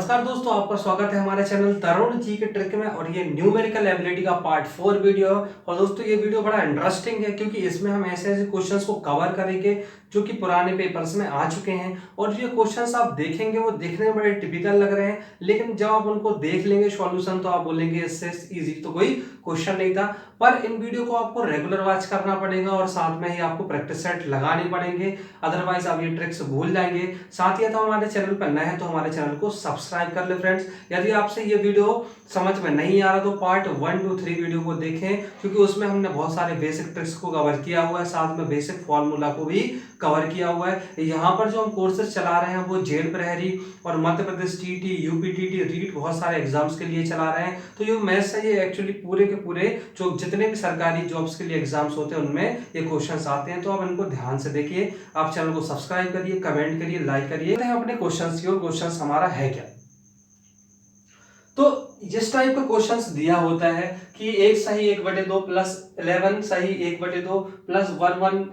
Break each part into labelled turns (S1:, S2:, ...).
S1: नमस्कार दोस्तों, आपका स्वागत है हमारे चैनल तरुण जी के ट्रिक में। और ये न्यूमेरिकल एबिलिटी का पार्ट 4 वीडियो है। और दोस्तों ये वीडियो बड़ा इंटरेस्टिंग है क्योंकि इसमें हम ऐसे ऐसे क्वेश्चंस को कवर करेंगे जो कि पुराने पेपर्स में आ चुके हैं। और ये क्वेश्चंस आप देखेंगे वो देखने में बड़े टिपिकल लग रहे हैं, लेकिन जब आप उनको देख लेंगे सॉल्यूशन तो आप बोलेंगे इससे इजी तो कोई क्वेश्चन नहीं था। पर इन वीडियो को आपको रेगुलर वॉच करना पड़ेगा और साथ में ही आपको प्रैक्टिस सेट लगाने पड़ेंगे, अदरवाइज आप ये ट्रिक्स भूल जाएंगे। साथ ही तो हमारे चैनल पर नए हैं तो हमारे चैनल को सब्सक्राइब कर ले फ्रेंड्स। यदि आपसे ये वीडियो समझ में नहीं आ रहा तो पार्ट 1, 2, 3 वीडियो को देखें, क्योंकि उसमें हमने बहुत सारे बेसिक ट्रिक्स को कवर किया हुआ है, साथ में बेसिक फॉर्मूला को भी कवर किया हुआ है। यहाँ पर जो हम कोर्सेज चला रहे हैं वो जेल प्रहरी और Madhya Pradesh TT, UP TT, REET बहुत सारे एग्जाम्स के लिए चला रहे हैं। तो ये मैथ्स है, ये एक्चुअली पूरे के पूरे जो जितने भी सरकारी जॉब्स के लिए एग्जाम्स होते हैं उनमें ये क्वेश्चंस आते हैं। तो आप इनको ध्यान से देखिए, आप चैनल को सब्सक्राइब करिए, कमेंट करिए, लाइक करिए। अपने क्वेश्चंस की, और क्वेश्चंस हमारा है क्या। तो जिस टाइप का क्वेश्चंस दिया होता है कि 1 सही 1/2 प्लस 11 सही 1/2 प्लस 1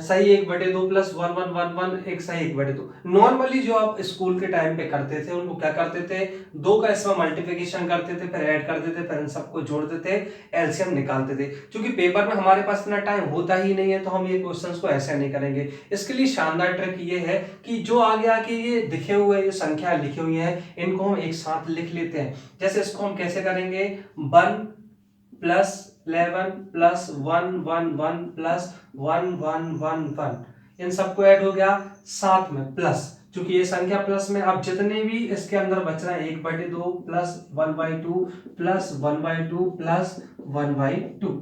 S1: सही 1/2 प्लस 1 1 1 1 एक सही 1/2। नॉर्मली जो आप स्कूल के टाइम पे करते थे उनको क्या करते थे, 2 का इसमें मल्टीप्लिकेशन करते थे, फिर ऐड करते थे, फिर इन सबको जोड़ते थे, एलसीएम निकालते थे। क्योंकि पेपर में हमारे पास इतना टाइम होता ही नहीं है तो हम ये क्वेश्चंस को ऐसे नहीं करेंगे। इसके लिए शानदार ट्रिक ये है कि जो आगे आके ये दिखे हुए ये संख्या लिखी हुई है इनको हम एक साथ लिख लेते हैं। जैसे इसको हम कैसे करेंगे, 1 प्लस 11 प्लस 1 1 1 प्लस 1 1 1 1, इन सबको ऐड हो गया, साथ में प्लस, क्योंकि ये संख्या प्लस में। अब जितने भी इसके अंदर बच रहा है 1/2 प्लस 1/2 प्लस 1/2 प्लस 1/2,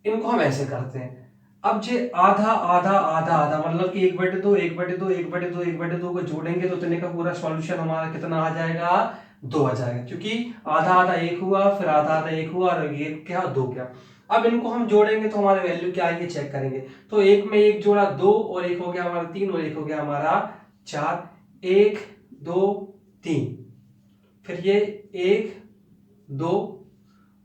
S1: इनको हम ऐसे करते हैं। अब जे आधा आधा आधा आधा मतलब कि 1/2 1/2 1/2 1/2 को जोड़ेंगे तो इतने का पूरा सॉल्यूशन हमारा कितना आ जाएगा, 2 आ जाएगा। क्योंकि आधा आधा 1 हुआ, फिर आधा आधा 1 हुआ और ये क्या 2 क्या। अब इनको हम जोड़ेंगे तो हमारे वैल्यू क्या आएगी चेक करेंगे। तो 1 में 1 जोड़ा 2 और 1 हो गया हमारा 3 और 1 हो गया हमारा 4, 1 2 3, फिर ये 1 2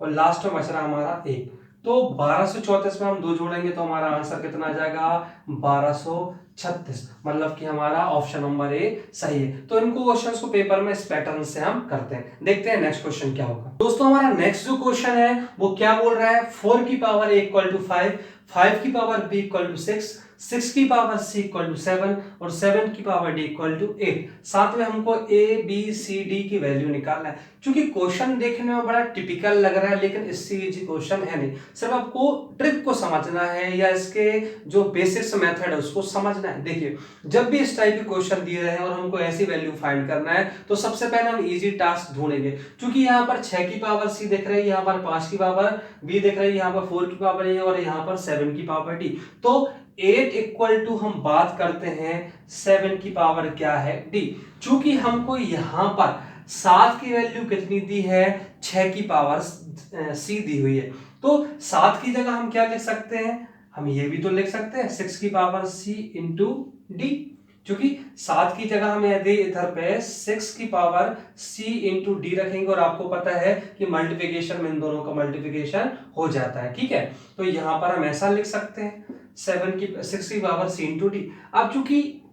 S1: और लास्ट में बच रहा हमारा 1। तो 1234 में हम 2 जोड़ेंगे तो हमारा आंसर कितना आ जाएगा, 1236। मतलब कि हमारा ऑप्शन नंबर ए सही है। तो इनको क्वेश्चंस को पेपर में इस पैटर्न से हम करते हैं। देखते हैं नेक्स्ट क्वेश्चन क्या होगा। दोस्तों हमारा नेक्स्ट जो क्वेश्चन है वो क्या बोल रहा है, 4 की पावर a = 5, 5 की पावर b = 6, 6 की पावर c = 7 और 7 की पावर d = 8। साथ में हमको a b c d की वैल्यू निकालना है। क्योंकि क्वेश्चन देखने में बड़ा टिपिकल लग रहा है लेकिन इससे इजी क्वेश्चन है नहीं, सिर्फ आपको ट्रिक को समझना है या इसके जो बेसिक्स मेथड है उसको समझना है। देखिए, जब भी इस टाइप के क्वेश्चन दिए रहे हैं और हमको ऐसी वैल्यू फाइंड करना है तो सबसे पहले हम इजी टास्क ढूंढेंगे। क्योंकि यहाँ पर 6 की पावर c दिख रही है, यहाँ पर 5 की पावर b दिख रही है, यहाँ पर 4 की पावर a और यहाँ पर 7 की पावर d। तो 8 इक्वल टू हम बात करते हैं 7 की पावर क्या है d। चूंकि हमको यहाँ पर 7 की वैल्यू कितनी दी है, 6 की पावर c दी हुई है। तो 7 की जगह हम क्या लिख सकते हैं, हम ये भी तो लिख सकते हैं 6 की पावर c इंटू डी। क्योंकि 7 की जगह हम यदि इधर पे 6 की पावर c इंटू डी रखेंगे और आपको पता है कि मल्टीप्लिकेशन में इन दोनों का मल्टीप्लिकेशन हो जाता है, ठीक है। तो यहां पर हम ऐसा लिख सकते हैं 6 की पावर c इंटू डी। अब चूंकि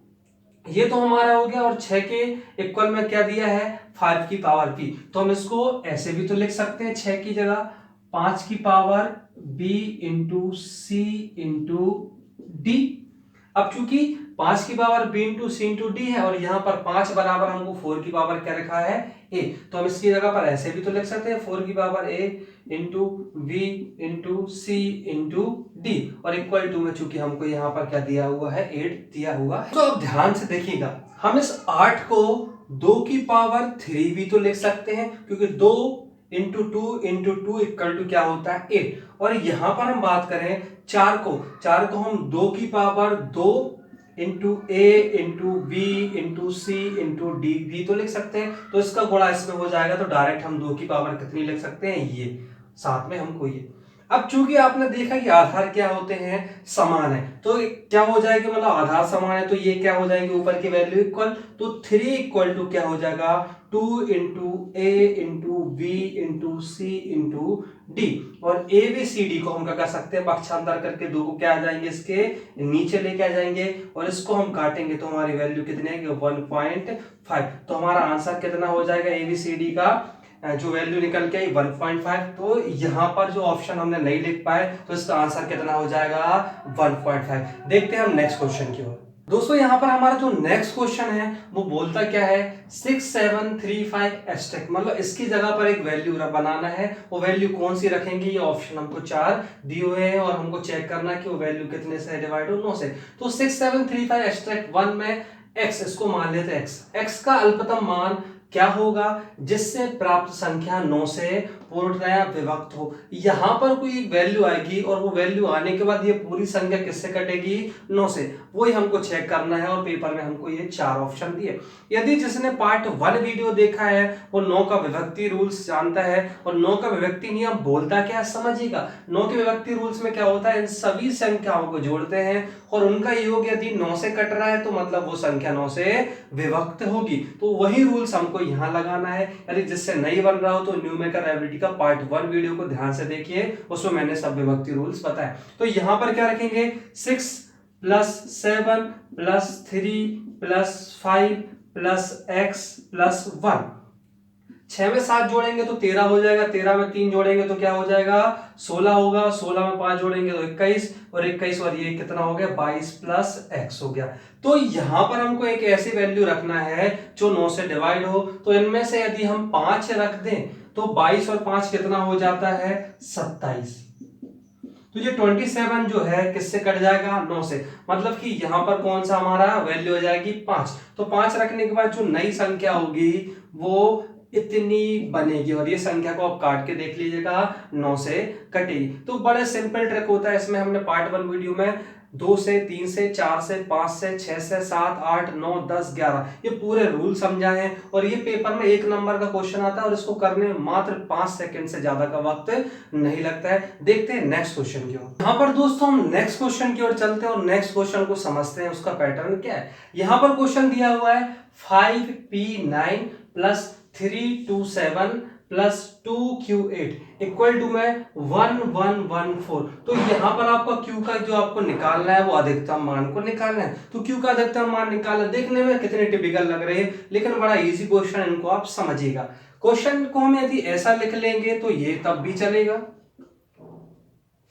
S1: ये तो हमारा हो गया और 6 के इक्वल में क्या दिया है, 5 की पावर p, तो हम इसको ऐसे भी तो लिख सकते हैं 6 की जगह 5 की power b into C into D. अब चूंकि 5 की power b into C into D है और यहाँ पर 5 बराबर हमको 4 की पावर क्या रखा है a, तो हम इसकी जगह पर ऐसे भी तो लिख सकते हैं 4 की power a into v into C into D और इक्वल टू में चूंकि हमको यहाँ पर क्या दिया हुआ है, 8 दिया हुआ है। तो अब ध्यान से देखिएगा, हम इस 8 को 2 की पावर 3 भी तो लिख सकते हैं, क्योंकि 2 इंटू 2 इंटू 2 इक्वल टू क्या होता है 8। और यहां पर हम बात करें 4 को हम 2 की पावर 2 इंटू ए into B into C into D भी तो लिख सकते हैं। तो इसका गुणा इसमें हो जाएगा तो डायरेक्ट हम 2 की पावर कितनी लिख सकते हैं, ये साथ में हमको ये। अब चूंकि आपने देखा कि आधार क्या होते हैं, समान है, तो क्या हो जाएगा, मतलब आधार समान है तो ये क्या हो जाएंगे, ऊपर की वैल्यू इक्वल, तो 3 इक्वल टू क्या हो जाएगा, 2 इंटू ए into B into C into D. और ए बी सी डी को हम क्या कर सकते हैं, पक्षांतर करके दो को क्या आ जाएंगे, इसके नीचे लेके आ जाएंगे और इसको हम काटेंगे तो हमारी वैल्यू कितनी है, 1.5। तो हमारा आंसर कितना हो जाएगा, ए बी सी डी का जो वैल्यू निकल के आई 1.5। तो यहाँ पर जो ऑप्शन हमने नहीं लिख पाए तो इसका आंसर कितना हो जाएगा, 1.5। देखते हैं हम नेक्स्ट क्वेश्चन की ओर। दोस्तों यहाँ पर हमारा जो नेक्स्ट क्वेश्चन है वो बोलता क्या है, 6735 एस्टेक, मतलब इसकी जगह पर एक वैल्यू बनाना है। वो वैल्यू कौन सी रखेंगे, ये ऑप्शन हमको 4 दिए हुए हैं और हमको चेक करना है कि वो वैल्यू कितने से डिवाइड हो, 9 से। तो 6735 एस्टेक 1 में x, इसको मान लेते हैं x का अल्पतम मान क्या होगा, जिससे प्राप्त संख्या 9 से पूर्णतया विभक्त हो। यहां पर कोई वैल्यू आएगी और वो वैल्यू आने के बाद ये पूरी संख्या किससे कटेगी, 9 से, वही हमको चेक करना है। और पेपर में हमको ये 4 ऑप्शन दिए। यदि जिसने पार्ट 1 वीडियो देखा है वो 9 का विभक्ति रूल्स जानता है, और 9 का विभक्ति नियम बोलता क्या है समझिएगा। 9 के विभक्ति रूल्स में क्या होता है, इन सभी संख्याओं को जोड़ते हैं और उनका योग यदि 9 से कट रहा है तो मतलब वो संख्या 9 से विभक्त होगी। तो वही रूल्स हमको यहाँ लगाना है। यदि जिससे नहीं बन रहा हो तो न्यूमेरिकल एबिलिटी का पार्ट 1 वीडियो को ध्यान से देखिए, उसमें मैंने सब विभक्ति रूल्स बताए। तो यहाँ पर क्या रखेंगे, 6 plus 7 plus 3 plus 5 plus x plus 1। 6 में 7 जोड़ेंगे तो 13 हो जाएगा, 13 में 3 जोड़ेंगे तो क्या हो जाएगा, 16 होगा, 16 में 5 जोड़ेंगे तो 21, और 21 और ये कितना हो गया, 22 प्लस x हो गया। तो यहां पर हमको एक ऐसी वैल्यू रखना है जो 9 से डिवाइड हो। तो इनमें से यदि हम 5 रख दें तो 22 और 5 कितना हो जाता है, 27। तो ये 27 जो है किससे कट जाएगा, 9 से, मतलब कि यहां पर कौन सा हमारा वैल्यू हो जाएगी, 5। तो 5 रखने के बाद जो नई संख्या होगी वो इतनी बनेगी, और ये संख्या को आप काट के देख लीजिएगा, 9 से कटेगी। तो बड़े सिंपल ट्रिक होता है इसमें। हमने पार्ट 1 वीडियो में 2 से 3 से 4 से 5 से 6 से 7 8 9 10 11 ये पूरे रूल समझाए हैं, और ये पेपर में 1 नंबर का क्वेश्चन आता है और इसको करने में मात्र 5 सेकंड से ज्यादा का वक्त नहीं लगता है। देखते हैं नेक्स्ट क्वेश्चन की ओर। यहाँ पर दोस्तों हम नेक्स्ट क्वेश्चन की ओर चलते हैं और नेक्स्ट क्वेश्चन को समझते हैं, उसका पैटर्न क्या है। यहाँ पर क्वेश्चन दिया हुआ है 5p9 plus 327 plus 2q8 equal to में 1114। तो यहां पर आपका q का जो आपको निकालना है वो अधिकतम मान को निकालना है। तो q का अधिकतम मान निकालना, देखने में कितने टिपिकल लग रहे हैं लेकिन बड़ा इजी क्वेश्चन, इनको आप समझिएगा। क्वेश्चन को हम यदि ऐसा लिख लेंगे तो ये तब भी चलेगा,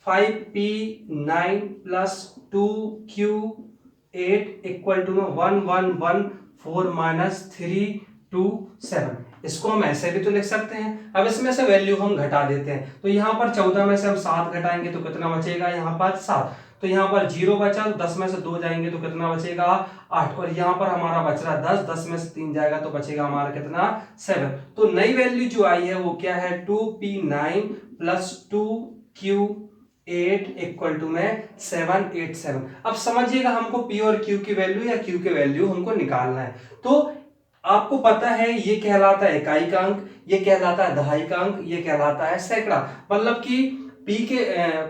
S1: 5p9 plus 2q8 equal to में 1114 माइनस 327। इसको हम ऐसे भी तो लिख सकते हैं। अब इसमें से वैल्यू हम घटा देते हैं, तो यहाँ पर 14 में से हम 7 घटाएंगे तो कितना बचेगा, यहाँ पर 7। तो यहाँ पर 0 बचा, तो 10 में से 2 जाएंगे तो कितना बचेगा, 8। और यहाँ पर हमारा बच रहा 10, 10 में से 3 जाएगा तो बचेगा हमारा कितना, 7। तो नई वैल्यू जो आई है वो क्या है, 2p9 plus 2q8 equal to में 787। अब समझिएगा हमको p और q की वैल्यू या q की वैल्यू हमको निकालना है। तो आपको पता है ये कहलाता है इकाई का अंक, ये कहलाता है दहाई का अंक, ये कहलाता है सैकड़ा। मतलब कि p के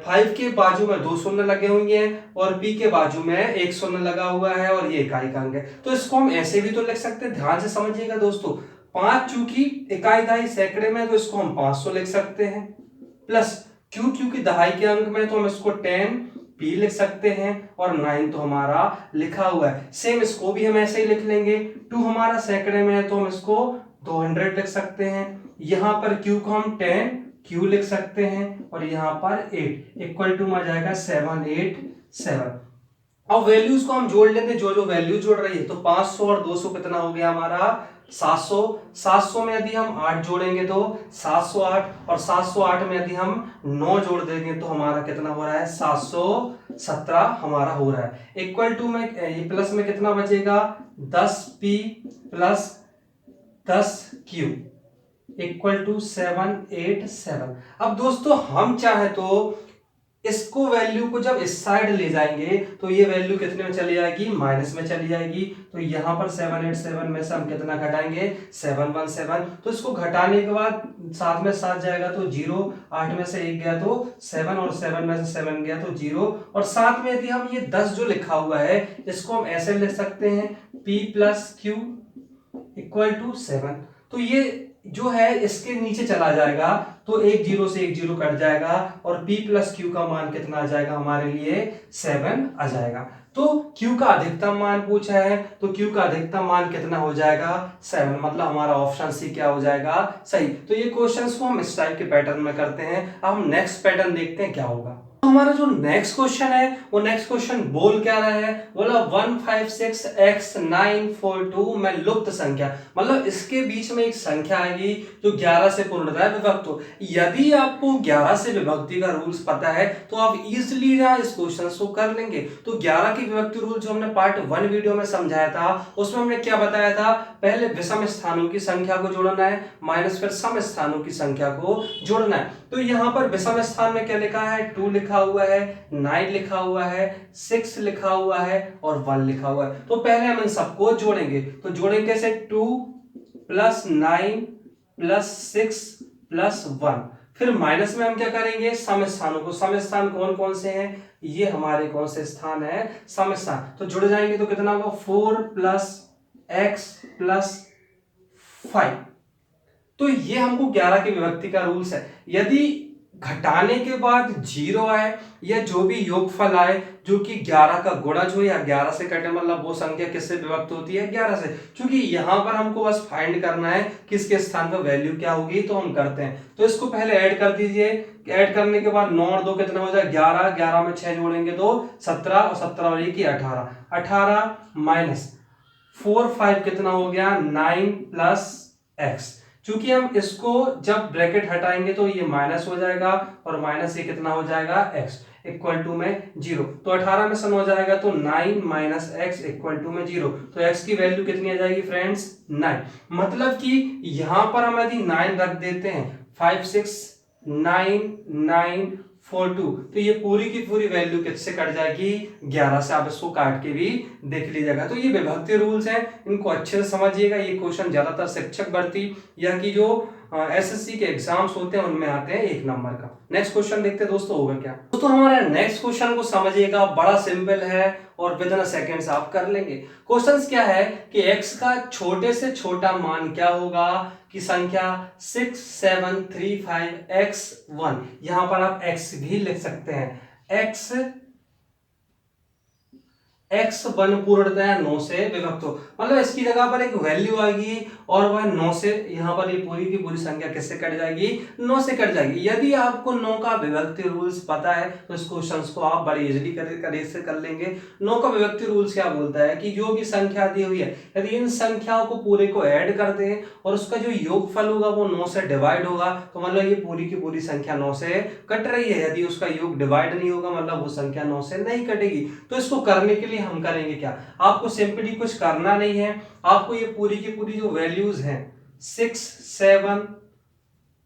S1: 5 के बाजू में 2 शून्य लगे हुए हैं और p के बाजू में 1 शून्य लगा हुआ है और ये इकाई का अंक है। तो इसको हम ऐसे भी तो लिख सकते हैं, ध्यान से समझिएगा दोस्तों। 5 चूंकि इकाई दहाई सैकड़े में तो इसको हम 500 लिख सकते हैं, प्लस q की दहाई के अंक में तो हम इसको 10 p लिख सकते हैं, और 9 तो हमारा लिखा हुआ है। सेम इसको भी हम ऐसे ही लिख लेंगे, 2 हमारा सैकड़े में है तो हम इसको 200 लिख सकते हैं। यहां पर q को हम 10q लिख सकते हैं और यहां पर 8 इक्वल टू में आ जाएगा 787। अब वैल्यूज को हम जोड़ लेंगे, जो जो वैल्यू जोड़ रही है। तो 500 और 200 कितना हो गया हमारा, 700। 700 में यदि हम 8 जोड़ेंगे तो 708, और 708 में यदि हम 9 जोड़ देंगे तो हमारा कितना हो रहा है, 717 हमारा हो रहा है। इक्वल टू में ये प्लस में कितना बचेगा, 10p plus 10q equal to 787। अब दोस्तों हम चाहे तो इसको वैल्यू को जब इस साइड ले जाएंगे तो ये वैल्यू कितने में चली जाएगी, माइनस में चली जाएगी। तो यहां पर 787 में से हम कितना घटाएंगे, 717। तो इसको घटाने के बाद 7 में 7 जाएगा तो 0, 8 में से 1 गया तो 7 और 7 में से 7 गया तो 0। और साथ में यदि हम ये 10 जो लिखा हुआ है इसको हम ऐसे लिख सकते हैं P plus Q equal to 7। तो ये जो है इसके नीचे चला जाएगा तो एक जीरो से एक जीरो कट जाएगा और P प्लस Q का मान कितना आ जाएगा हमारे लिए 7 आ जाएगा। तो Q का अधिकतम मान पूछा है तो Q का अधिकतम मान कितना हो जाएगा 7, मतलब हमारा ऑप्शन सी क्या हो जाएगा, सही। तो ये क्वेश्चंस को हम इस टाइप के पैटर्न में करते हैं। अब हम नेक्स्ट पैटर्न देखते हैं क्या होगा। तो हमारा जो नेक्स्ट क्वेश्चन है वो नेक्स्ट क्वेश्चन बोल क्या रहा है, बोला 156x942 में लुप्त संख्या, मतलब इसके बीच में एक संख्या आएगी जो 11 से पूर्णतः विभक्त हो। यदि आपको 11 से विभक्ति का रूल्स पता है तो आप इजीली इस क्वेश्चन को कर लेंगे। तो 11 की विभक्ति रूल जो हमने पार्ट 1 वीडियो में समझाया था उसमें हमने क्या बताया था, पहले विषम स्थानों की संख्या को जोड़ना है माइनस फिर सम स्थानों की संख्या को जोड़ना है। तो यहाँ पर विषम स्थान में क्या लिखा है, 2 लिखा हुआ है, 9 लिखा हुआ है, 6 लिखा हुआ है और 1 लिखा हुआ है। तो पहले हम इन सबको जोड़ेंगे। तो जोड़ेंगे कैसे, 2 प्लस 9 प्लस 6 प्लस 1। फिर माइनस में हम क्या करेंगे, सम स्थानों को। सम स्थान कौन कौन से हैं, ये हमारे कौन से स्थान है, सम स्थान। तो जुड़ जाएंगे तो कितना होगा, 4 प्लस x प्लस 5। तो ये हमको 11 की विभक्ति का रूल्स है। यदि घटाने के बाद 0 आए या जो भी योगफल आए जो कि 11 का गुणज हो या 11 से कटे, मतलब वो संख्या किससे विभक्त होती है, 11 से। क्योंकि यहां पर हमको बस फाइंड करना है किसके स्थान पर वैल्यू क्या होगी, तो हम करते हैं। तो इसको पहले ऐड कर दीजिए। ऐड करने के बाद 9 और 2 कितना हो जाए 11, 11 में 6 जोड़ेंगे तो 17 और 17 और 1 18, 18 माइनस 4 5 कितना हो गया 9 प्लस x। चूंकि हम इसको जब ब्रैकेट हटाएंगे तो ये माइनस हो जाएगा और माइनस ये कितना हो जाएगा x इक्वल टू में 0। तो 18 में सन हो जाएगा तो 9 माइनस एक्स इक्वल टू में 0। तो x की वैल्यू कितनी आ जाएगी फ्रेंड्स 9। मतलब कि यहां पर हम यदि 9 रख देते हैं 5 6 9 9 4 2, तो ये पूरी की पूरी वैल्यू किससे कट जाएगी 11 से। आप इसको काट के भी देख लीजिएगा। तो ये विभक्ति रूल्स हैं, इनको अच्छे से समझिएगा। ये क्वेश्चन ज्यादातर शिक्षक भर्ती या कि जो एसएससी के एग्जाम्स होते हैं उनमें आते हैं 1 नंबर का। नेक्स्ट क्वेश्चन देखते हैं दोस्तों, होगा क्या। दोस्तों हमारा नेक्स्ट क्वेश्चन को समझिएगा, बड़ा सिंपल है और विद इन सेकेंड्स आप कर लेंगे। क्वेश्चन क्या है कि x का छोटे से छोटा मान क्या होगा, की संख्या 6 7 3 5 x1। यहां पर आप x भी लिख सकते हैं, x1 पूर्णतः 9 से विभक्त हो, मतलब इसकी जगह पर एक वैल्यू आएगी और वह 9 से, यहां पर ये पूरी की पूरी संख्या किससे कट जाएगी 9 से कट जाएगी। यदि आपको 9 का विभक्ति रूल्स पता है तो इस क्वेश्चंस को आप बड़े इजीली कर लेंगे। 9 का विभक्ति रूल्स क्या बोलता है कि जो भी संख्या दी हुई है यदि इन संख्याओं को पूरे को ऐड कर दें और उसका जो योगफल होगा वो 9 से डिवाइड होगा, तो मतलब ये पूरी की पूरी संख्या 9 से कट रही है। यदि उसका योग डिवाइड नहीं होगा मतलब वो संख्या 9 से नहीं कटेगी। तो इसको करने के लिए हम करेंगे क्या, आपको सिंपली कुछ करना नहीं है, आपको ये पूरी की पूरी जो वैल्यूज हैं 6 7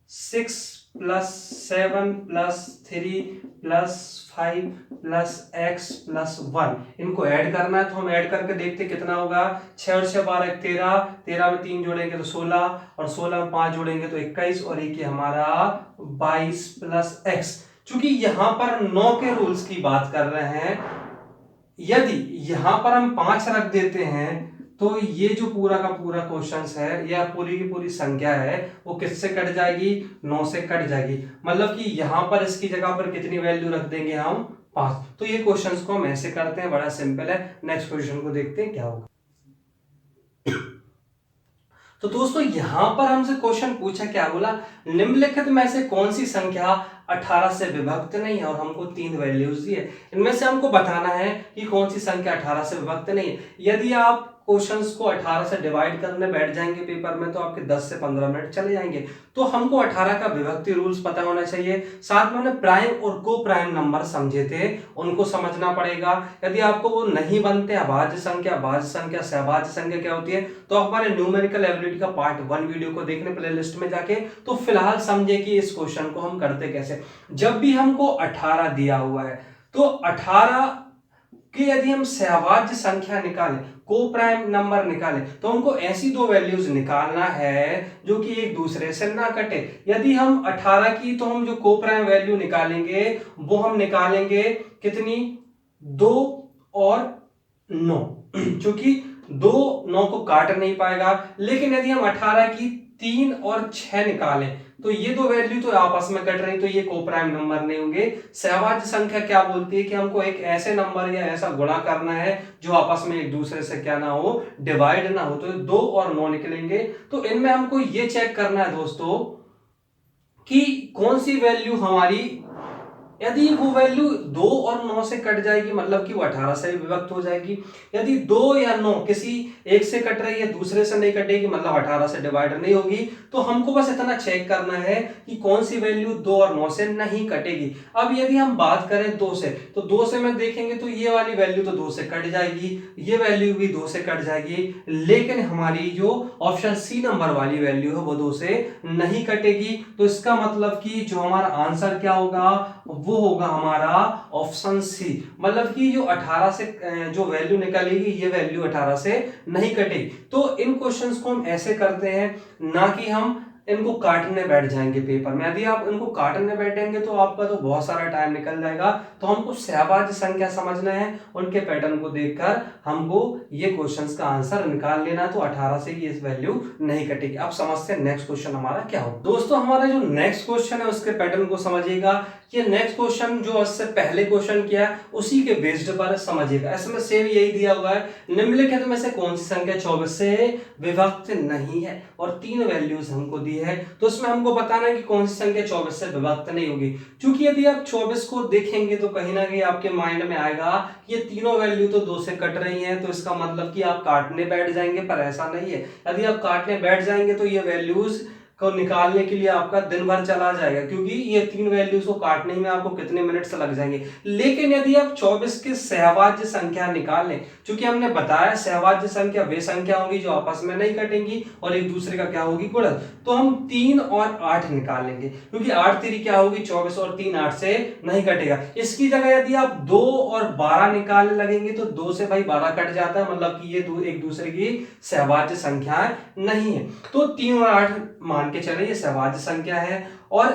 S1: 6 plus 7 plus 3 plus 5 plus x plus 1 इनको ऐड करना है। तो हम ऐड करके देखते कितना होगा, 6 और 6 12 13, 13 में 3 जोड़ेंगे तो 16 और 16 में 5 जोड़ेंगे तो 21 और एक हमारा 22 प्लस x। चूंकि यहां पर 9 के रूल्स की बात कर रहे हैं, यदि यहां पर हम 5 रख देते हैं तो ये जो पूरा का पूरा क्वेश्चन है या पूरी की पूरी संख्या है वो किससे कट जाएगी 9 से कट जाएगी। मतलब कि यहां पर इसकी जगह पर कितनी वैल्यू रख देंगे हम 5। तो ये क्वेश्चंस को हम ऐसे करते हैं, बड़ा सिंपल है। नेक्स्ट क्वेश्चन को देखते हैं क्या होगा। तो दोस्तों यहां पर हमसे क्वेश्चन पूछा, क्या बोला, निम्नलिखित में से कौन सी संख्या 18 से विभक्त नहीं है, और हमको 3 वैल्यूज दी है। इनमें से हमको बताना है कि कौन सी संख्या 18 से विभक्त नहीं है। यदि आपको क्वेश्चंस को 18 से डिवाइड करने बैठ जाएंगे पेपर में तो आपके 10 से 15 मिनट चले जाएंगे। तो हमको 18 का विभक्ति रूल्स पता होना चाहिए। साथ में हमने प्राइम और को प्राइम नंबर समझे थे, उनको समझना पड़ेगा। यदि आपको वो नहीं बनते, अभाज्य संख्या, भाज्य संख्या, सहभाज्य संख्या क्या होती है, तो हमारे न्यूमेरिकल एबिलिटी का पार्ट 1 वीडियो को देखने प्लेलिस्ट में जाके। तो फिलहाल समझे कि इस क्वेश्चन को हम करते कैसे। जब भी हमको 18 दिया हुआ है तो 18 कि यदि हम सहभाज्य संख्या निकालें, को प्राइम नंबर निकालें, तो हमको ऐसी दो वैल्यूज निकालना है जो कि एक दूसरे से ना कटे। यदि हम 18 की, तो हम जो को प्राइम वैल्यू निकालेंगे वो हम निकालेंगे कितनी, 2 और 9, क्योंकि 2 9 को काट नहीं पाएगा। लेकिन यदि हम 18 की 3 और 6 निकालें तो ये दो वैल्यू तो आपस में कट रही, तो ये को प्राइम नंबर नहीं होंगे। सहभाज्य संख्या क्या बोलती है कि हमको एक ऐसे नंबर या ऐसा गुणा करना है जो आपस में एक दूसरे से क्या ना हो, डिवाइड ना हो। तो 2 और 9 निकलेंगे। तो इनमें हमको ये चेक करना है दोस्तों कि कौन सी वैल्यू हमारी, यदि वो वैल्यू 2 और 9 से कट जाएगी मतलब कि वो 18 से विभक्त हो जाएगी। यदि 2 या 9 किसी एक से कट रही है, दूसरे से नहीं कटेगी, मतलब 18 से डिवाइड नहीं होगी। तो हमको बस इतना चेक करना है कि कौन सी वैल्यू 2 और 9 से नहीं कटेगी। अब यदि हम बात करें 2 से, तो 2 से में देखेंगे तो ये वाली वैल्यू तो 2 से कट जाएगी, ये वैल्यू भी 2 से कट जाएगी। लेकिन हमारी जो ऑप्शन सी नंबर वाली वैल्यू है वो 2 से नहीं कटेगी। तो इसका मतलब कि जो हमारा आंसर क्या होगा, वो होगा हमारा ऑप्शन सी। मतलब कि जो 18 से जो वैल्यू निकलेगी, ये वैल्यू 18 से नहीं कटेगी। तो इन क्वेश्चंस को हम ऐसे करते हैं, ना कि हम इनको काटने बैठ जाएंगे पेपर में। यदि आप इनको काटने बैठेंगे तो आपका तो बहुत सारा टाइम निकल जाएगा। तो हमको सहभाज्य संख्या समझना है, उनके पैटर्न को देखकर हमको ये क्वेश्चंस का आंसर निकाल लेना है। तो 18 से ये बेवैल्यू नहीं कटेगी। अब समझते हैं नेक्स्ट क्वेश्चन हमारा क्या हो। दोस्तों हमारा जो नेक्स्ट क्वेश्चन है उसके पैटर्न को समझिएगा। ये नेक्स्ट क्वेश्चन जो इससे पहले क्वेश्चन किया है उसी के बेस्ड पर समझिएगा। इसमें सेम यही दिया हुआ है, निम्नलिखित में से कौन सी संख्या 24 से विभक्त नहीं है, और 3 वैल्यूज हमको दी है। तो इसमें हमको बताना है कि कौन सी संख्या 24 से विभक्त नहीं होगी। क्योंकि यदि आप 24 को देखेंगे तो कहीं ना कहीं आपके माइंड में आएगा कि ये तीनों वैल्यू तो 2 से कट रही हैं, तो इसका मतलब कि आप काटने बैठ जाएंगे, पर ऐसा नहीं है। यदि आप काटने बैठ जाएंगे तो ये वैल्यूज को निकालने के लिए आपका दिन भर चला जाएगा, क्योंकि ये 3 वैल्यूज को काटने में आपको कितने मिनट से लग जाएंगे। लेकिन यदि आप 24 के सहभाज्य संख्या निकाल लें, क्योंकि हमने बताया सहभाज्य संख्या वे संख्या होंगी जो आपस में नहीं कटेंगी और एक दूसरे का क्या होगी, गुणन। तो हम 3 और 8 निकालेंगे, क्योंकि 8 3 क्या होगी 24 और 3 8 से नहीं कटेगा। इसकी जगह यदि आप 2 और 12 निकालने लगेंगे तो 2 से भाई 12 कट जाता है, मतलब कि ये एक दूसरे की सहभाज्य संख्या नहीं है। तो 3 और 8 मान के चले ये सहभाज्य संख्या है। और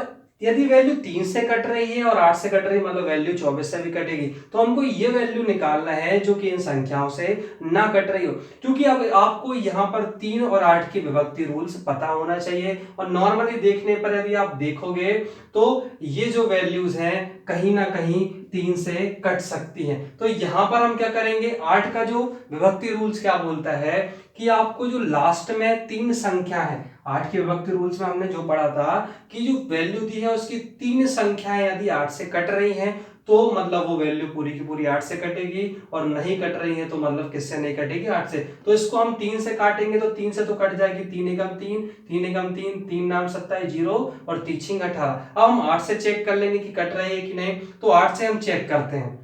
S1: यदि वैल्यू 3 से कट रही है और 8 से कट रही है, मतलब वैल्यू 24 से भी कटेगी। तो हमको ये वैल्यू निकालना है जो कि इन संख्याओं से ना कट रही हो। क्योंकि अब आपको यहाँ पर 3 और 8 की विभक्ति रूल्स पता होना चाहिए। और नॉर्मली देखने पर यदि आप देखोगे तो ये जो वैल्यूज हैं कहीं ना कहीं 3 से कट सकती हैं। तो यहां पर हम क्या करेंगे, 8 का जो विभक्ति रूल्स क्या बोलता है कि आपको जो लास्ट में 3 संख्या है, 8 के विभक्ति रूल्स में हमने जो पढ़ा था कि जो वैल्यू दी है उसकी 3 संख्याएं यदि 8 से कट रही हैं तो मतलब वो वैल्यू पूरी की पूरी 8 से कटेगी, और नहीं कट रही है तो मतलब किससे नहीं कटेगी, 8 से। तो इसको हम 3 से काटेंगे तो 3 से तो कट जाएगी, 3 एकम 3, 3 एकम 3, 3 नाम 27, 0 और 3 18। अब हम 8 से चेक कर लेंगे कि कट रही है कि नहीं। तो 8 से हम चेक करते हैं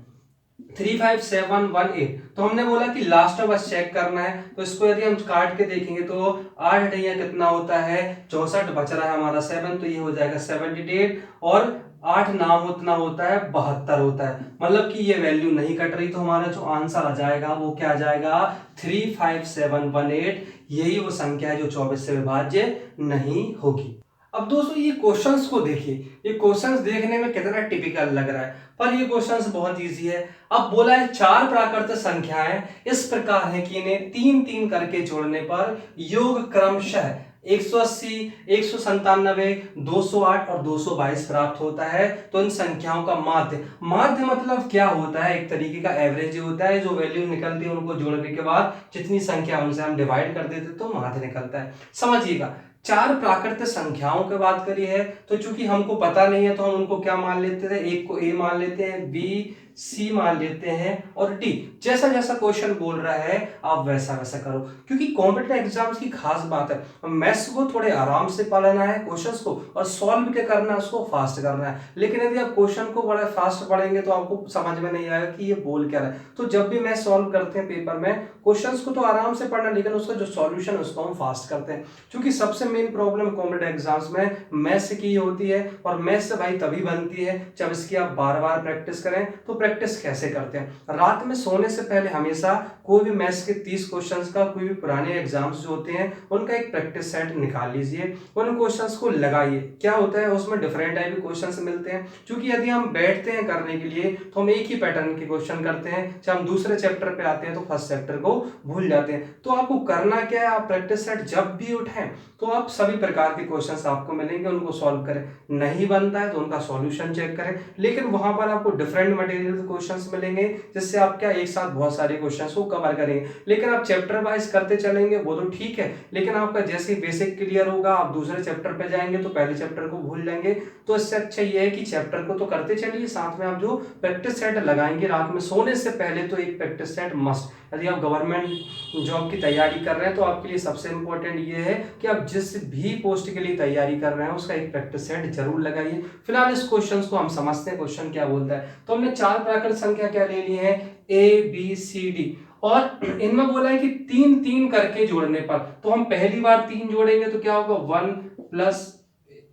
S1: 3 5 7 1 8। तो हमने बोला कि लास्ट में बस चेक करना है। तो इसको यदि हम काट के देखेंगे तो 8 अठैया कितना होता है 64, बच रहा है हमारा 7, तो ये हो जाएगा 78, और 8 नाम उतना होता है 72 होता है। मतलब कि ये वैल्यू नहीं कट रही, तो हमारा जो आंसर आ जाएगा वो क्या आ जाएगा 35718। यही वो संख्या है जो 24 से विभाज्य नहीं होगी। अब दोस्तों ये क्वेश्चंस को देखिए, ये क्वेश्चंस देखने में कितना टिपिकल लग रहा है, पर ये क्वेश्चंस बहुत इजी है। अब बोला है 4 प्राकृत संख्याएं इस प्रकार है कि इन्हें 3 3 करके जोड़ने पर योग क्रमशः 180, 197, 208 और 222 प्राप्त होता है। तो इन संख्याओं का माध्य, माध्य मतलब क्या होता है, एक तरीके का एवरेज होता है। जो वैल्यू निकलती है उनको जोड़ने के बाद जितनी संख्या उनसे हम डिवाइड कर देते तो माध्य निकलता है। समझिएगा, 4 प्राकृत संख्याओं की बात करी है, तो चूंकि हमको पता नहीं है तो हम उनको क्या मान लेते थे, एक को ए मान लेते हैं, बी सी मान लेते हैं और डी। जैसा जैसा क्वेश्चन बोल रहा है आप वैसा वैसा करो, क्योंकि कॉम्पिटिटिव एग्जाम्स की खास बात है मैथ्स को थोड़े आराम से पढ़ना है क्वेश्चंस को, और सॉल्व क्या करना है उसको फास्ट करना है। लेकिन यदि आप क्वेश्चन को बड़ा फास्ट पढ़ेंगे तो आपको समझ में नहीं आएगा कि ये बोल क्या रहा है। तो जब भी मैथ सॉल्व करते हैं पेपर में, क्वेश्चंस को तो आराम से पढ़ना, लेकिन उसका जो सॉल्यूशन है उसको हम फास्ट करते हैं, क्योंकि सबसे मेन प्रॉब्लम कॉम्पिटिटिव एग्जाम्स में मैथ्स की होती है। और मैथ्स भाई तभी बनती है जब इसकी आप बार बार प्रैक्टिस करें। तो प्रैक्टिस कैसे करते हैं, रात में सोने से पहले हमेशा कोई भी मैथ्स के 30 क्वेश्चंस का, कोई भी पुराने एग्जाम्स जो होते हैं उनका एक प्रैक्टिस सेट निकाल लीजिए, उन क्वेश्चंस को लगाइए। क्या होता है उसमें डिफरेंट टाइप के क्वेश्चंस मिलते हैं, क्योंकि यदि हम बैठते हैं करने के लिए तो हम एक ही पैटर्न के क्वेश्चन करते हैं, जब हम दूसरे चैप्टर पे आते हैं तो फर्स्ट चैप्टर को भूल जाते हैं। तो आपको करना क्या है, आप प्रैक्टिस सेट जब भी उठाएं तो आप सभी प्रकार के क्वेश्चंस आपको मिलेंगे, उनको सॉल्व करें। नहीं बनता है तो उनका सॉल्यूशन चेक करें, लेकिन वहां पर आपको डिफरेंट मटेरियल क्वेश्चंस मिलेंगे, जिससे आप क्या एक साथ बहुत सारे क्वेश्चंस को कवर करेंगे। लेकिन आप चैप्टर वाइज करते चलेंगे वो तो ठीक है, लेकिन आपका जैसे बेसिक क्लियर होगा आप दूसरे चैप्टर पे जाएंगे तो पहले चैप्टर को भूल जाएंगे। तो इससे अच्छा ये है कि चैप्टर को तो करते चलिए, साथ में आप जो प्रैक्टिस सेट लगाएंगे रात में सोने से पहले, तो एक प्रैक्टिस सेट मस्ट। यदि आप गवर्नमेंट जॉब की तैयारी कर रहे हैं तो आपके लिए सबसे इंपॉर्टेंट ये है कि आप जिस भी पोस्ट के लिए तैयारी कर रहे हैं उसका एक प्रैक्टिस सेट जरूर लगाइए। फिलहाल इस क्वेश्चन को हम समझते हैं, क्वेश्चन क्या बोलता है। तो हमने 4 प्राकृत संख्या क्या ले ली है, ए बी सी डी, और इनमें बोला है कि 3 3 करके जोड़ने पर, तो हम पहली बार 3 जोड़ेंगे तो क्या होगा 1 प्लस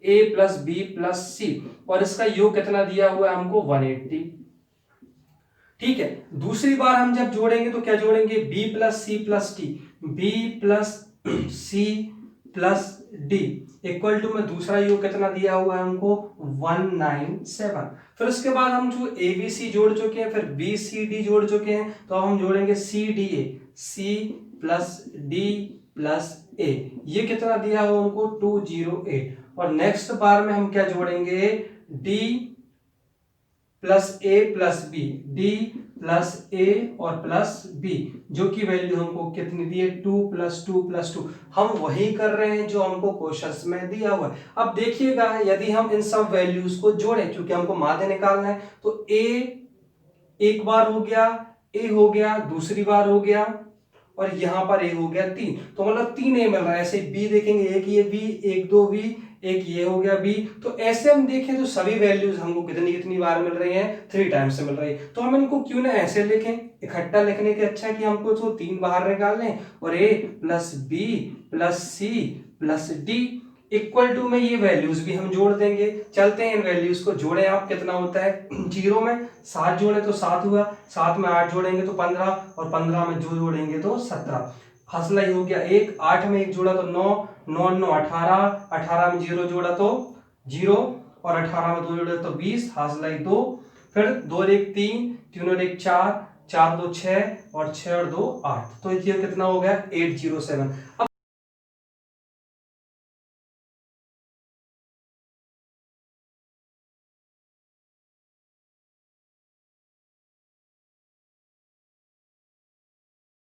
S1: ए प्लस बी प्लस सी, और इसका योग कितना दिया हुआ है हमको 180। ठीक है, दूसरी बार हम जब जोड़ेंगे तो क्या जोड़ेंगे, b plus C plus T, B plus C plus D equal to में दूसरा योग कितना दिया हुआ है हमको 197। फिर उसके बाद हम जो ए बी सी जोड़ चुके हैं, फिर बी सी डी जोड़ चुके हैं, तो हम जोड़ेंगे C D A, C plus D plus A, ये कितना दिया हुआ हमको 208। और नेक्स्ट बार में हम क्या जोड़ेंगे, डी प्लस ए प्लस बी, डी प्लस ए और प्लस बी, जो की वैल्यू हमको कितनी दी है 2 प्लस 2 प्लस 2। हम वही कर रहे हैं जो हमको क्वेश्चंस में दिया हुआ है। अब देखिएगा यदि हम इन सब वैल्यूज को जोड़ें, क्योंकि हमको माध्य निकालना है, तो ए एक बार हो गया, ए हो गया, दूसरी बार हो गया, और यहां पर ए हो गया 3, तो मतलब 3 ए मिल रहा है। ऐसे बी देखेंगे, एक ये बी, एक 2 बी, एक ये हो गया बी। तो ऐसे हम देखें तो सभी वैल्यूज हमको कितनी कितनी बार मिल रही हैं, 3 टाइम्स से मिल रही है। तो हम इनको क्यों ना ऐसे लिखें, इकट्ठा लिखने के अच्छा कि हमको तो 3 बाहर निकाल लें, और A plus B plus C plus D equal to में ये वैल्यूज भी हम जोड़ देंगे। चलते हैं इन वैल्यूज को जोड़े, आप कितना होता है, 0 में 7 जोड़े तो 7 हुआ, 7 में 8 जोड़ेंगे तो 15, और 15 में जो जोड़ेंगे तो 17। हासिल ही हो गया 1, 8 में 1 जोड़ा तो 9, 9 9 18, 18 में 0 जोड़ा तो 0, और 18 में 2 जोड़े तो 20, हासिल ही 2। फिर 2 और 1 3, 3 और 1 4, 4 2 6, और 6 और 2 8, तो ये कितना हो गया 807।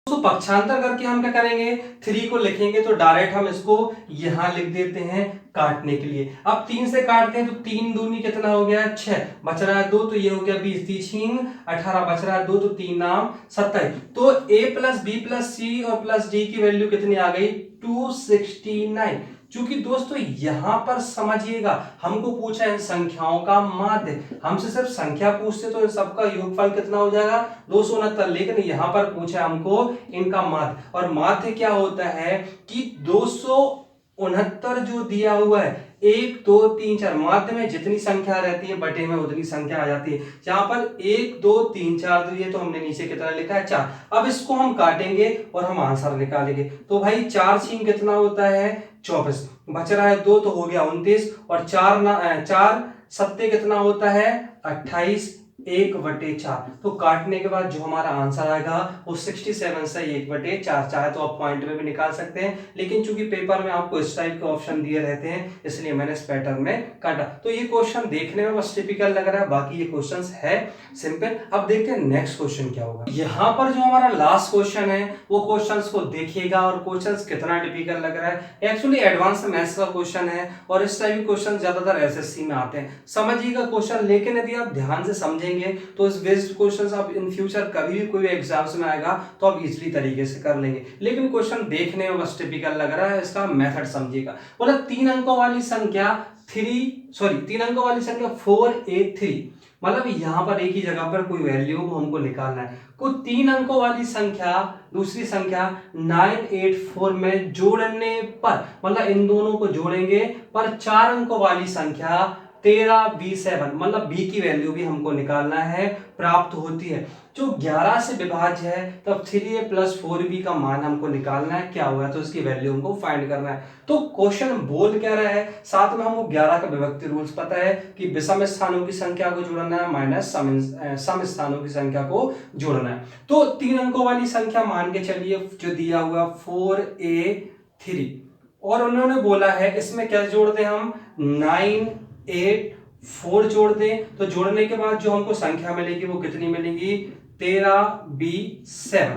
S1: तो पक्षांतर करके हम क्या करेंगे, 3 को लिखेंगे तो डायरेक्ट हम इसको यहां लिख देते हैं काटने के लिए। अब 3 से काटते हैं तो 3 दूनी कितना हो गया 6, बच रहा है 2, तो ये हो गया 20, 3 18, बच रहा है 2, तो 3 नाम 27। तो a प्लस बी प्लस सी और प्लस डी की वैल्यू कितनी आ गई 269। क्योंकि दोस्तों यहां पर समझिएगा हमको पूछा है संख्याओं का माध्य, हमसे सिर्फ संख्या पूछते तो इन सबका योगफल कितना हो जाएगा 269, लेकिन यहां पर पूछा हमको इनका माध्य। और माध्य क्या होता है कि 269 जो दिया हुआ है 1 2 3 4, माध्य में जितनी संख्या रहती है बटे में उतनी संख्या आ जाती है। यहाँ पर 1 2 3 4 दिए तो हमने नीचे कितना लिखा है 4। अब इसको हम काटेंगे और हम आंसर निकालेंगे। तो भाई 4 छीन कितना होता है 24, बच रहा है 2 तो हो गया 29, और 4 सत्ते कितना होता है 28, 1/4। तो काटने के बाद जो हमारा आंसर आएगा वो 67 से 1/4। चाहे तो आप पॉइंट में भी निकाल सकते हैं, लेकिन चूंकि पेपर में आपको इस टाइप के ऑप्शन दिए रहते हैं इसलिए मैंने इस पैटर्न में काटा। तो ये क्वेश्चन देखने में बस टिपिकल लग रहा है, बाकी ये क्वेश्चन है सिंपल। अब देखते हैं नेक्स्ट क्वेश्चन क्या होगा। यहाँ पर जो हमारा लास्ट क्वेश्चन है वो क्वेश्चन को देखिएगा और क्वेश्चन कितना टिपिकल लग रहा है। एक्चुअली एडवांस मैथ्स का क्वेश्चन है और इस टाइप के क्वेश्चन ज्यादातर एसएससी में आते हैं, समझिएगा क्वेश्चन। लेकिन यदि आप ध्यान से समझेंगे समझेंगे तो इस बेस्ड क्वेश्चंस आप इन फ्यूचर कभी भी कोई एग्जाम्स में आएगा तो आप इजीली तरीके से कर लेंगे। लेकिन क्वेश्चन देखने में बस टिपिकल लग रहा है, इसका मेथड समझिएगा। बोला 3 अंकों वाली संख्या 3 अंकों वाली संख्या 483, मतलब यहाँ पर एक ही जगह पर कोई वैल्यू हमको निकालना है। को 3 अंकों वाली संख्या दूसरी संख्या 984 में जोड़ने पर, मतलब इन दोनों को जोड़ेंगे पर 4 अंकों वाली संख्या 13b7, मतलब b की वैल्यू भी हमको निकालना है, प्राप्त होती है। जो 11 से विभाज्य है तब 3a + 4b का मान हमको निकालना है, क्या हुआ तो इसकी वैल्यू हमको फाइंड करना है। तो क्वेश्चन बोल क्या रहा है, साथ में हमको 11 का विभक्ति रूल्स पता है कि विषम स्थानों की संख्या को जोड़ना है माइनस सम स्थानों की संख्या को जोड़ना है। तो 3 अंकों वाली संख्या मान के चलिए जो दिया हुआ 4a3, और उन्होंने बोला है इसमें क्या जोड़ दें हम 984 जोड़ दें। तो जोड़ने के बाद जो हमको संख्या मिलेगी वो कितनी मिलेगी 13b7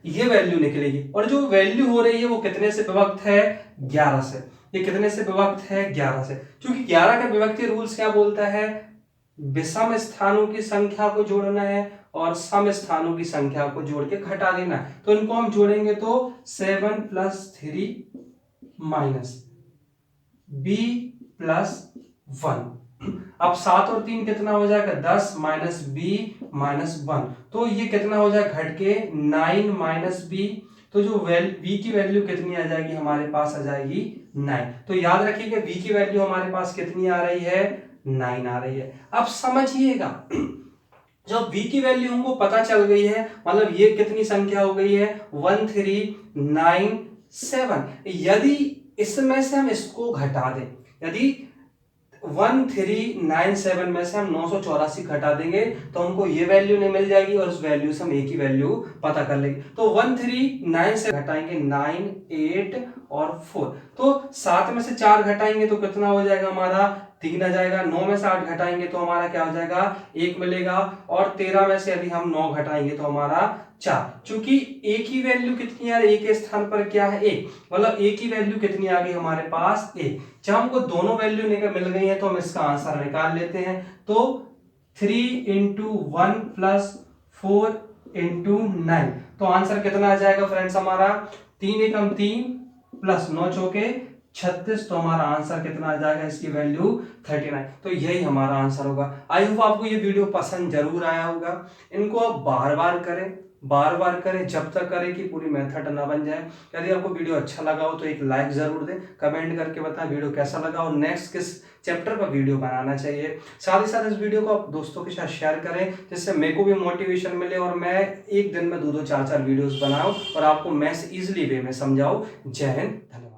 S1: ये वैल्यू निकलेगी। और जो वैल्यू हो रही है वो कितने से विभक्त है 11 से। ये कितने से विभक्त है 11 से, क्योंकि 11 का विभक्ति रूल्स क्या बोलता है, विषम स्थानों की संख्या को जोड़ना है और सम स्थानों की संख्या को जोड़ के घटा देना है। तो इनको हम जोड़ेंगे तो 7 + 3 - b + 1। अब 7 और 3 कितना हो जाएगा 10 - b - 1, तो ये कितना हो जाएगा घट के 9 - b। तो जो b की वैल्यू कितनी आ जाएगी हमारे पास आ जाएगी 9। तो याद रखिएगा b की वैल्यू हमारे पास कितनी आ रही है 9 आ रही है। अब समझिएगा जब b की वैल्यू हमको पता चल गई है, मतलब ये कितनी संख्या हो गई है 1397। यदि इसमें से हम इसको घटा दें, यदि 1397 में से हम 984 घटा देंगे तो हमको ये वैल्यू नहीं मिल जाएगी और उस वैल्यू से हम एक ही वैल्यू पता कर लेंगे। तो 1397 से घटाएंगे 9, 8 और 4, तो 7 में से 4 घटाएंगे तो कितना हो जाएगा हमारा 3 आ जाएगा। 9 में से 8 घटाएंगे तो हमारा क्या हो जाएगा 1 मिलेगा। और 13 में से यदि हम 9 घटाएंगे तो हमारा 4। चूंकि एक ही वैल्यू कितनी आ रही है, एक के स्थान पर क्या है 1, मतलब एक ही वैल्यू कितनी आ गई हमारे पास 1। जब हमको दोनों वैल्यू मिल गई है तो हम इसका आंसर निकाल लेते हैं। तो 3 × 1 + 4 × 9, तो आंसर कितना आ जाएगा फ्रेंड्स हमारा 3 × 3 + 9 चौके 36। तो हमारा आंसर कितना आ जाएगा, इसकी वैल्यू 39। तो यही हमारा आंसर होगा। आई होप आपको ये वीडियो पसंद जरूर आया होगा। इनको आप बार बार करें जब तक करें कि पूरी मेथड ना बन जाए। यदि आपको वीडियो अच्छा लगा हो तो एक लाइक जरूर दें, कमेंट करके बताएं वीडियो कैसा लगा और नेक्स्ट किस चैप्टर पर वीडियो बनाना चाहिए। साथ ही साथ इस वीडियो को आप दोस्तों के साथ शेयर करें जिससे मेरे को भी मोटिवेशन मिले और मैं एक दिन में 2-2 4-4 वीडियोस बनाऊं और आपको मैं इजीली वे में समझाऊं। जय हिंद, धन्यवाद।